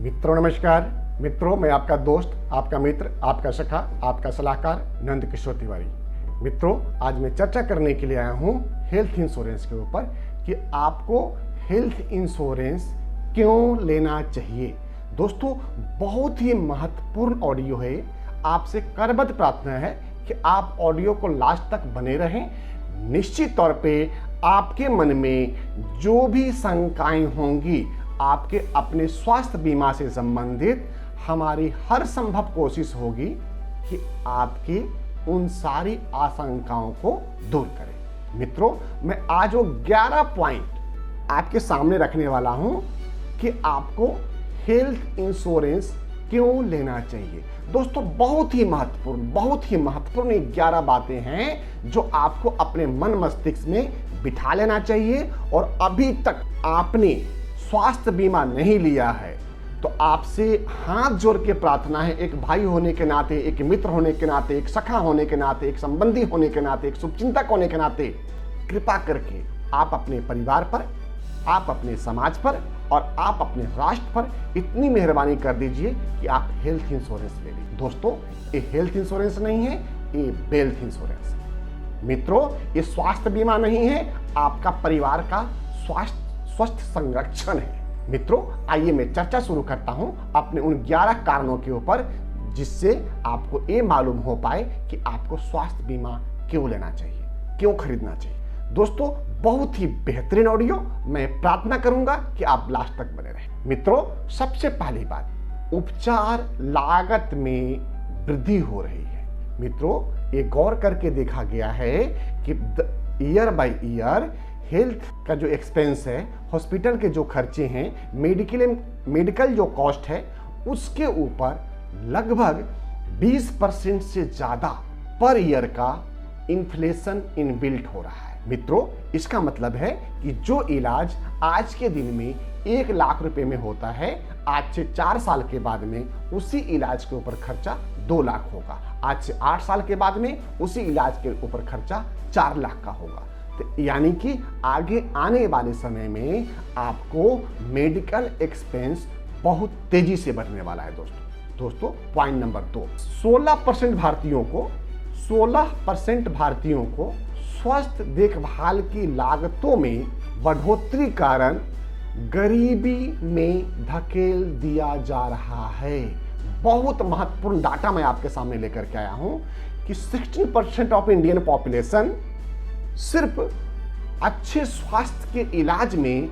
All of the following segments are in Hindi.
मित्रों नमस्कार। मित्रों, मैं आपका दोस्त, आपका मित्र, आपका सखा, आपका सलाहकार नंद किशोर तिवारी। मित्रों, आज मैं चर्चा करने के लिए आया हूँ हेल्थ इंश्योरेंस के ऊपर कि आपको हेल्थ इंश्योरेंस क्यों लेना चाहिए। दोस्तों, बहुत ही महत्वपूर्ण ऑडियो है। आपसे करबद्ध प्रार्थना है कि आप ऑडियो को लास्ट तक बने रहें। निश्चित तौर पे आपके मन में जो भी शंकाएं होंगी, आपके अपने स्वास्थ्य बीमा से संबंधित हमारी हर संभव कोशिश होगी कि आपकी उन सारी आशंकाओं को दूर करें। मित्रों, मैं आज वो 11 पॉइंट आपके सामने रखने वाला हूं कि आपको हेल्थ इंश्योरेंस क्यों लेना चाहिए। दोस्तों, बहुत ही महत्वपूर्ण 11 बातें हैं जो आपको अपने मन मस्तिष्क में बिठा लेना चाहिए। और अभी तक आपने स्वास्थ्य बीमा नहीं लिया है तो आपसे हाथ जोड़ के प्रार्थना है, एक भाई होने के नाते, एक मित्र होने के नाते, एक सखा होने के नाते, एक संबंधी होने के नाते, एक शुभचिंतक होने के नाते, कृपा करके आप अपने परिवार पर, आप अपने समाज पर और आप अपने राष्ट्र पर इतनी मेहरबानी कर दीजिए कि आप हेल्थ इंश्योरेंस ले लीजिए। दोस्तों, ये हेल्थ इंश्योरेंस नहीं है, ये वेल्थ इंश्योरेंस है। मित्रों, ये स्वास्थ्य बीमा नहीं है, आपका परिवार का स्वस्थ संरक्षण है। मित्रों, आइए मैं चर्चा शुरू करता हूं अपने उन 11 कारणों के ऊपर जिससे आपको ये मालूम हो पाए कि आपको स्वास्थ्य बीमा क्यों लेना चाहिए, क्यों खरीदना चाहिए। दोस्तों, बहुत ही बेहतरीन ऑडियो, मैं प्रार्थना करूंगा कि आप लास्ट तक बने रहें। मित्रों, सबसे पहली बात, उपचार लागत में वृद्धि हो रही है। मित्रों, ये गौर करके देखा गया है कि ईयर बाय ईयर हेल्थ का जो एक्सपेंस है, हॉस्पिटल के जो खर्चे हैं, मेडिकल जो कॉस्ट है, उसके ऊपर लगभग 20% से ज्यादा पर ईयर का इन्फ्लेशन इनबिल्ट हो रहा है। मित्रों, इसका मतलब है कि जो इलाज आज के दिन में 1 लाख रुपए में होता है, आज से 4 साल के बाद में उसी इलाज के ऊपर खर्चा 2 लाख होगा। आज से 8 साल के बाद में उसी इलाज के ऊपर खर्चा 4 लाख का होगा। यानी कि आगे आने वाले समय में आपको मेडिकल एक्सपेंस बहुत तेजी से बढ़ने वाला है। दोस्तों, पॉइंट नंबर 2, 16% भारतीयों को स्वास्थ्य देखभाल की लागतों में बढ़ोतरी कारण गरीबी में धकेल दिया जा रहा है। बहुत महत्वपूर्ण डाटा मैं आपके सामने लेकर के आया हूं कि 16% ऑफ इंडियन पॉपुलेशन सिर्फ अच्छे स्वास्थ्य के इलाज में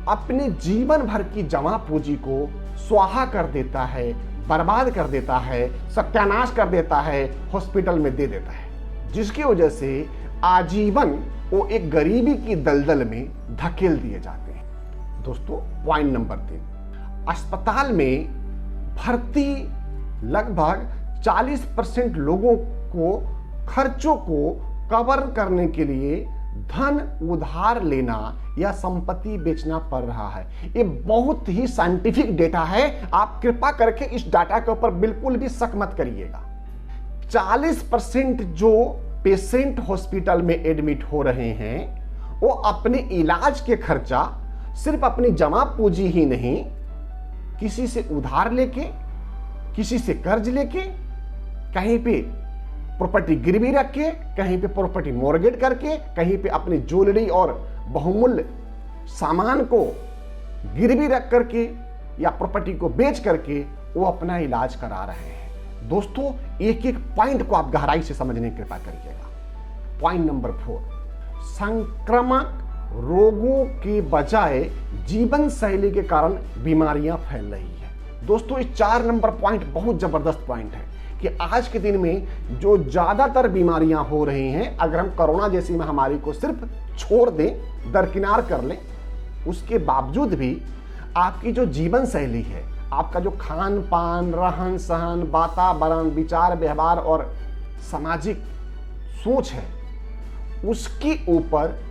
अपने जीवन भर की जमा पूंजी को स्वाहा कर देता है, बर्बाद कर देता है, सत्यानाश कर देता है, हॉस्पिटल में दे देता है, जिसकी वजह से आजीवन वो एक गरीबी की दलदल में धकेल दिए जाते हैं। दोस्तों, पॉइंट नंबर 3, अस्पताल में भर्ती लगभग 40% लोगों को खर्चों को कवर करने के लिए धन उधार लेना या संपत्ति बेचना पड़ रहा है। ये बहुत ही साइंटिफिक डेटा है, आप कृपा करके इस डाटा के ऊपर बिल्कुल भी शक मत करिएगा। 40% जो पेशेंट हॉस्पिटल में एडमिट हो रहे हैं वो अपने इलाज के खर्चा सिर्फ अपनी जमा पूंजी ही नहीं, किसी से उधार लेके, किसी से कर्ज लेके, कहीं पे प्रॉपर्टी गिरवी रख के, कहीं पे प्रॉपर्टी मॉर्गेज करके, कहीं पे अपनी ज्वेलरी और बहुमूल्य सामान को गिरवी रख करके या प्रॉपर्टी को बेच करके वो अपना इलाज करा रहे हैं। दोस्तों, एक एक पॉइंट को आप गहराई से समझने की कृपा करिएगा। पॉइंट नंबर 4, संक्रामक रोगों के बजाय जीवन शैली के कारण बीमारियां फैल रही है। दोस्तों, इस 4 नंबर पॉइंट बहुत जबरदस्त पॉइंट है कि आज के दिन में जो ज्यादातर बीमारियां हो रही हैं, अगर हम कोरोना जैसी महामारी को सिर्फ छोड़ दें, दरकिनार कर लें, उसके बावजूद भी आपकी जो जीवन शैली है, आपका जो खान पान, रहन सहन, वातावरण, विचार व्यवहार और सामाजिक सोच है, उसके ऊपर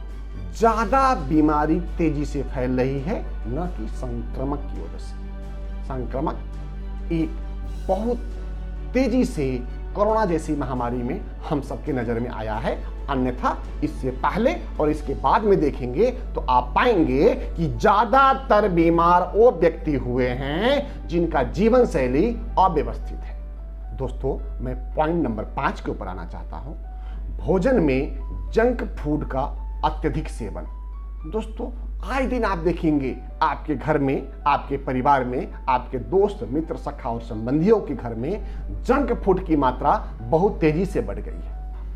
ज्यादा बीमारी तेजी से फैल रही है, न कि संक्रमक की वजह से। संक्रमक एक बहुत तेजी से कोरोना जैसी महामारी में हम सबके नजर में आया है अन्यथा इससे पहले और इसके बाद में देखेंगे तो आप पाएंगे कि ज्यादातर बीमार वो व्यक्ति हुए हैं जिनका जीवन शैली अव्यवस्थित है। दोस्तों, मैं पॉइंट नंबर 5 के ऊपर आना चाहता हूं, भोजन में जंक फूड का अत्यधिक सेवन। दोस्तों, आए दिन आप देखेंगे आपके घर में, आपके परिवार में, आपके दोस्त मित्र सखा और संबंधियों के घर में जंक फूड की मात्रा बहुत तेजी से बढ़ गई है।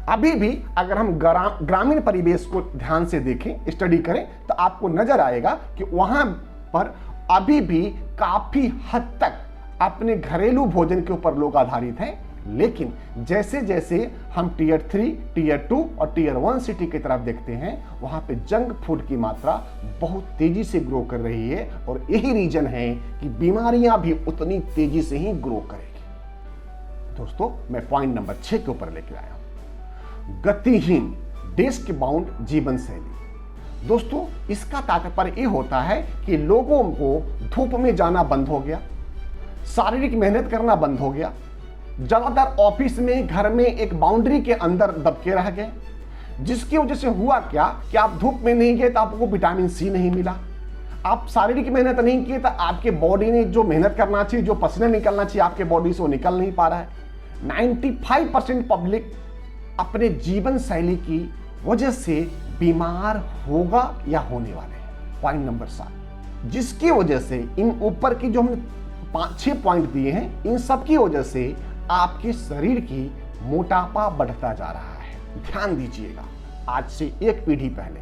अभी भी अगर हम ग्रामीण परिवेश को ध्यान से देखें, स्टडी करें, तो आपको नजर आएगा कि वहां पर अभी भी काफी हद तक अपने घरेलू भोजन के ऊपर लोग आधारित हैं। लेकिन जैसे जैसे हम टियर 3, टियर 2 और टियर 1 सिटी की तरफ देखते हैं, वहां पे जंक फूड की मात्रा बहुत तेजी से ग्रो कर रही है और यही रीजन है कि बीमारियां भी उतनी तेजी से ही ग्रो करेगी। दोस्तों, मैं पॉइंट नंबर 6 के ऊपर लेकर आया हूं, गतिहीन डेस्क बाउंड जीवन शैली। दोस्तों, इसका तात्पर्य यह होता है कि लोगों को धूप में जाना बंद हो गया, शारीरिक मेहनत करना बंद हो गया, ज्यादातर ऑफिस में, घर में एक बाउंड्री के अंदर दबके रह गए, जिसकी वजह से हुआ क्या कि आप धूप में नहीं गए तो आपको विटामिन सी नहीं मिला, आप शारीरिक मेहनत नहीं किए तो आपके बॉडी ने जो मेहनत करना चाहिए, जो पसीना निकलना चाहिए आपके बॉडी से, वो निकल नहीं पा रहा है। 95% पब्लिक अपने जीवन शैली की वजह से बीमार होगा या होने वाले हैं। पॉइंट नंबर 7, जिसकी वजह से इन ऊपर की जो हमने 5-6 पॉइंट दिए हैं, इन सब की वजह से आपके शरीर की मोटापा बढ़ता जा रहा है। ध्यान दीजिएगा, आज से एक पीढ़ी पहले,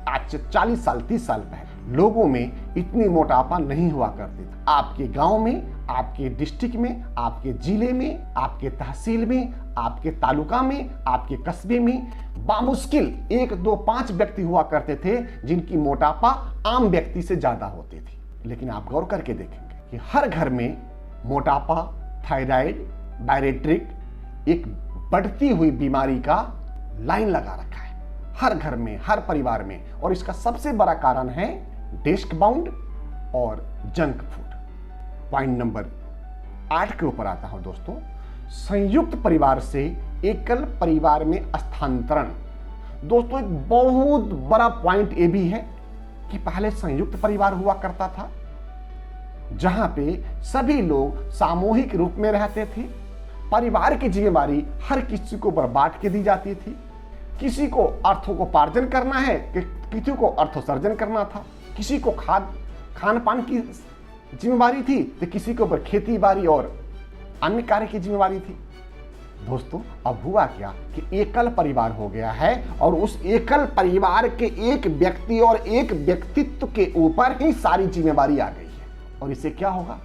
आज से 40 साल 30 साल पहले लोगों में इतनी मोटापा नहीं हुआ करती थी। आपके गांव में, आपके डिस्ट्रिक्ट में, आपके जिले में, आपके तहसील में, आपके तालुका में, आपके कस्बे में बामुश्किल 1, 2, 5 व्यक्ति हुआ करते थे जिनकी मोटापा आम व्यक्ति से ज्यादा होती थी। लेकिन आप गौर करके देखेंगे कि हर घर में मोटापा, थायराइड, डायरेट्रिक एक बढ़ती हुई बीमारी का लाइन लगा रखा है हर घर में, हर परिवार में। और इसका सबसे बड़ा कारण है डेस्क बाउंड और जंक फूड। पॉइंट नंबर 8 के ऊपर आता हूं दोस्तों, संयुक्त परिवार से एकल परिवार में स्थानांतरण। दोस्तों, एक बहुत बड़ा पॉइंट ये भी है कि पहले संयुक्त परिवार हुआ करता था जहां पे सभी लोग सामूहिक रूप में रहते थे। परिवार की जिम्मेदारी हर किसी को बांट के दी जाती थी। किसी को अर्थोपार्जन करना है, किसी को अर्थोसर्जन करना था, किसी को खान पान की जिम्मेदारी थी तो किसी के ऊपर खेती बाड़ी और अन्य कार्य की जिम्मेदारी थी। दोस्तों, अब हुआ क्या कि एकल परिवार हो गया है और उस एकल परिवार के एक व्यक्ति और एक व्यक्तित्व के ऊपर ही सारी जिम्मेदारी आ गई है। और इससे क्या होगा,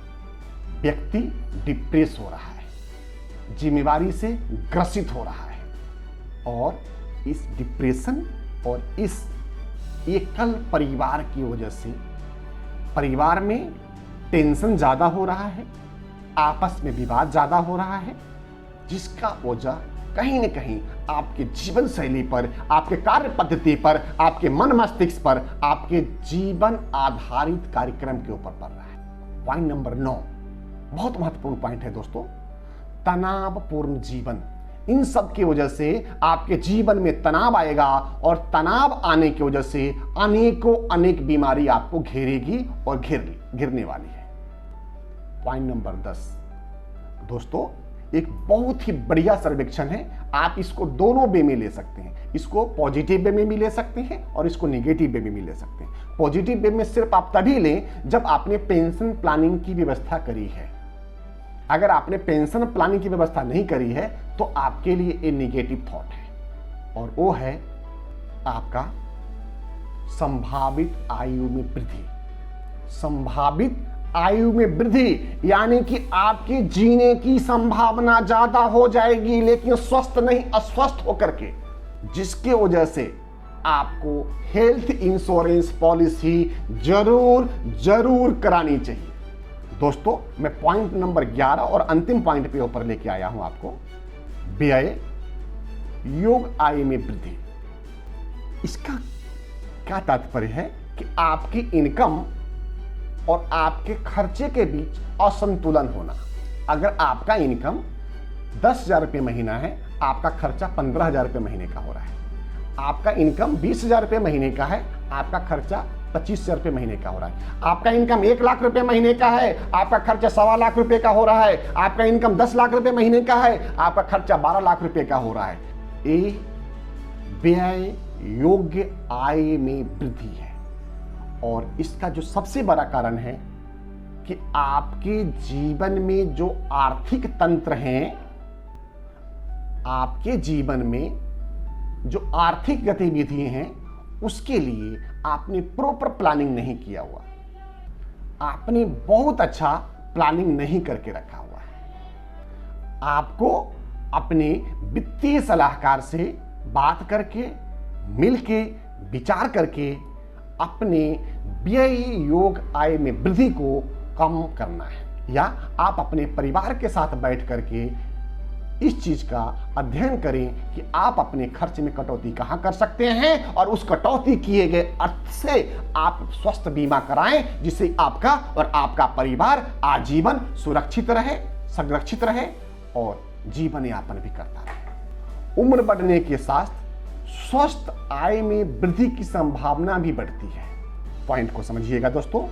व्यक्ति डिप्रेस हो रहा है, जिम्मेदारी से ग्रसित हो रहा है। और इस डिप्रेशन और इस एकल परिवार की वजह से परिवार में टेंशन ज्यादा हो रहा है, आपस में विवाद ज्यादा हो रहा है, जिसका वजह कहीं न कहीं आपके जीवन शैली पर, आपके कार्य पद्धति पर, आपके मन मस्तिष्क पर, आपके जीवन आधारित कार्यक्रम के ऊपर पड़ रहा है। पॉइंट नंबर 9 बहुत महत्वपूर्ण पॉइंट है दोस्तों, तनावपूर्ण जीवन। इन सब की वजह से आपके जीवन में तनाव आएगा और तनाव आने की वजह से अनेक बीमारी आपको घेरेगी और घिरने वाली है। पॉइंट नंबर 10 दोस्तों, एक बहुत ही बढ़िया सर्वेक्षण है। आप इसको दोनों वे में ले सकते हैं, इसको पॉजिटिव वे में भी ले सकते हैं और इसको नेगेटिव वे में भी ले सकते हैं। पॉजिटिव वे में सिर्फ आप तभी लें जब आपने पेंशन प्लानिंग की व्यवस्था करी है। अगर आपने पेंशन प्लानिंग की व्यवस्था नहीं करी है तो आपके लिए एक नेगेटिव थॉट है और वो है आपका संभावित आयु में वृद्धि। संभावित आयु में वृद्धि यानी कि आपके जीने की संभावना ज्यादा हो जाएगी, लेकिन स्वस्थ नहीं, अस्वस्थ होकर के, जिसकी वजह से आपको हेल्थ इंश्योरेंस पॉलिसी जरूर करानी चाहिए। दोस्तों, मैं पॉइंट नंबर 11 और अंतिम पॉइंट पे ऊपर लेके आया हूं आपको, व्यय योग आय में वृद्धि। इसका क्या तात्पर्य है कि आपकी इनकम और आपके खर्चे के बीच असंतुलन होना। अगर आपका इनकम 10,000 रुपये महीना है, आपका खर्चा 15,000 रुपये महीने का हो रहा है, आपका इनकम 20,000 रुपये महीने का है, आपका खर्चा 25,000 रुपये महीने का हो रहा है। आपका इनकम 1 लाख रुपए महीने का है, आपका खर्चा 1.25 लाख रुपए का हो रहा है। आपका इनकम 10 लाख रुपए महीने का है, आपका खर्चा 12 लाख रुपए का हो रहा है। ये व्यय योग्य आय में वृद्धि है, और इसका जो सबसे बड़ा कारण है कि आपके जीवन में जो आर्थिक तंत्र हैं, आपके जीवन में जो आर्थिक गतिविधि हैं, उसके लिए आपने प्रॉपर प्लानिंग नहीं किया हुआ। आपने बहुत अच्छा प्लानिंग नहीं करके रखा हुआ है। आपको अपने वित्तीय सलाहकार से बात करके, मिलके, विचार करके अपने व्यय योग आय में वृद्धि को कम करना है, या आप अपने परिवार के साथ बैठ करके इस चीज का अध्ययन करें कि आप अपने खर्च में कटौती कहां कर सकते हैं, और उस कटौती किए गए अर्थ से आप स्वास्थ्य बीमा कराएं, जिससे आपका और आपका परिवार आजीवन सुरक्षित रहे, संरक्षित रहे और जीवन यापन भी करता रहे। उम्र बढ़ने के साथ स्वस्थ आय में वृद्धि की संभावना भी बढ़ती है। पॉइंट को समझिएगा दोस्तों,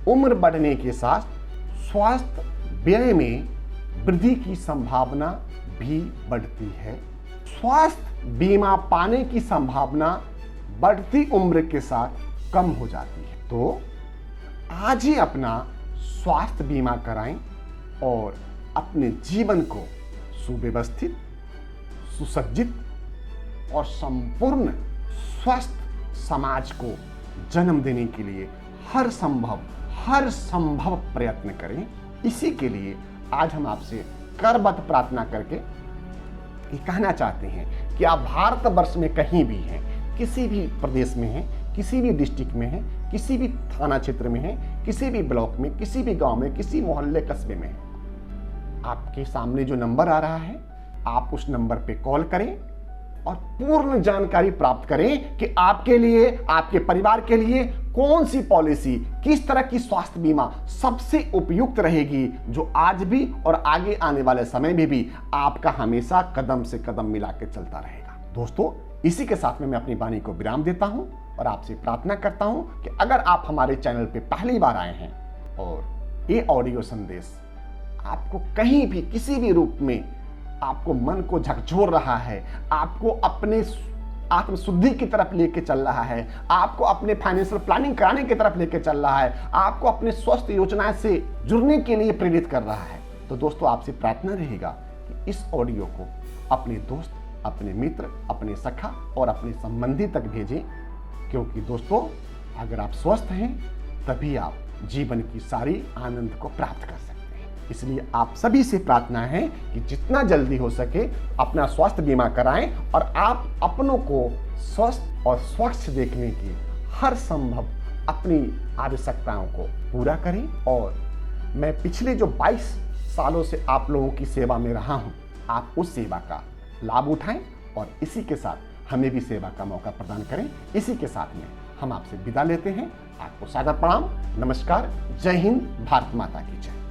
उम्र बढ़ने के साथ स्वास्थ्य व्यय में वृद्धि की संभावना भी बढ़ती है। स्वास्थ्य बीमा पाने की संभावना बढ़ती उम्र के साथ कम हो जाती है। तो आज ही अपना स्वास्थ्य बीमा कराएं और अपने जीवन को सुव्यवस्थित, सुसज्जित और संपूर्ण स्वस्थ समाज को जन्म देने के लिए हर संभव प्रयत्न करें। इसी के लिए आज हम आपसे करबद्ध प्रार्थना करके ये कहना चाहते हैं कि आप भारतवर्ष में कहीं भी हैं, किसी भी प्रदेश में हैं, किसी भी डिस्ट्रिक्ट में हैं, किसी भी थाना क्षेत्र में हैं, किसी भी ब्लॉक में, किसी भी गांव में, किसी मोहल्ले कस्बे में हैं, आपके सामने जो नंबर आ रहा है, आप उस नंबर पे कॉल करें और पूर्ण जानकारी प्राप्त करें कि आपके लिए, आपके परिवार के लिए कौन सी पॉलिसी, किस तरह की स्वास्थ्य बीमा सबसे उपयुक्त रहेगी, जो आज भी और आगे आने वाले समय में भी आपका हमेशा कदम से कदम मिला के चलता रहेगा। दोस्तों, इसी के साथ में मैं अपनी वाणी को विराम देता हूं और आपसे प्रार्थना करता हूं कि अगर आप हमारे चैनल पे पहली बार आए हैं और ये ऑडियो संदेश आपको कहीं भी किसी भी रूप में आपको मन को झकझोर रहा है, आपको अपने आत्मशुद्धि की तरफ लेके चल रहा है, आपको अपने फाइनेंशियल प्लानिंग कराने की तरफ लेके चल रहा है, आपको अपने स्वास्थ्य योजनाएं से जुड़ने के लिए प्रेरित कर रहा है, तो दोस्तों आपसे प्रार्थना रहेगा कि इस ऑडियो को अपने दोस्त, अपने मित्र, अपने सखा और अपने संबंधी तक भेजें, क्योंकि दोस्तों अगर आप स्वस्थ हैं तभी आप जीवन की सारी आनंद को प्राप्त कर सकते हैं। इसलिए आप सभी से प्रार्थना है कि जितना जल्दी हो सके अपना स्वास्थ्य बीमा कराएं और आप अपनों को स्वस्थ और स्वच्छ देखने की हर संभव अपनी आवश्यकताओं को पूरा करें। और मैं पिछले जो 22 सालों से आप लोगों की सेवा में रहा हूं, आप उस सेवा का लाभ उठाएं और इसी के साथ हमें भी सेवा का मौका प्रदान करें। इसी के साथ में हम आपसे विदा लेते हैं। आपको सादर प्रणाम, नमस्कार, जय हिंद, भारत माता की जय।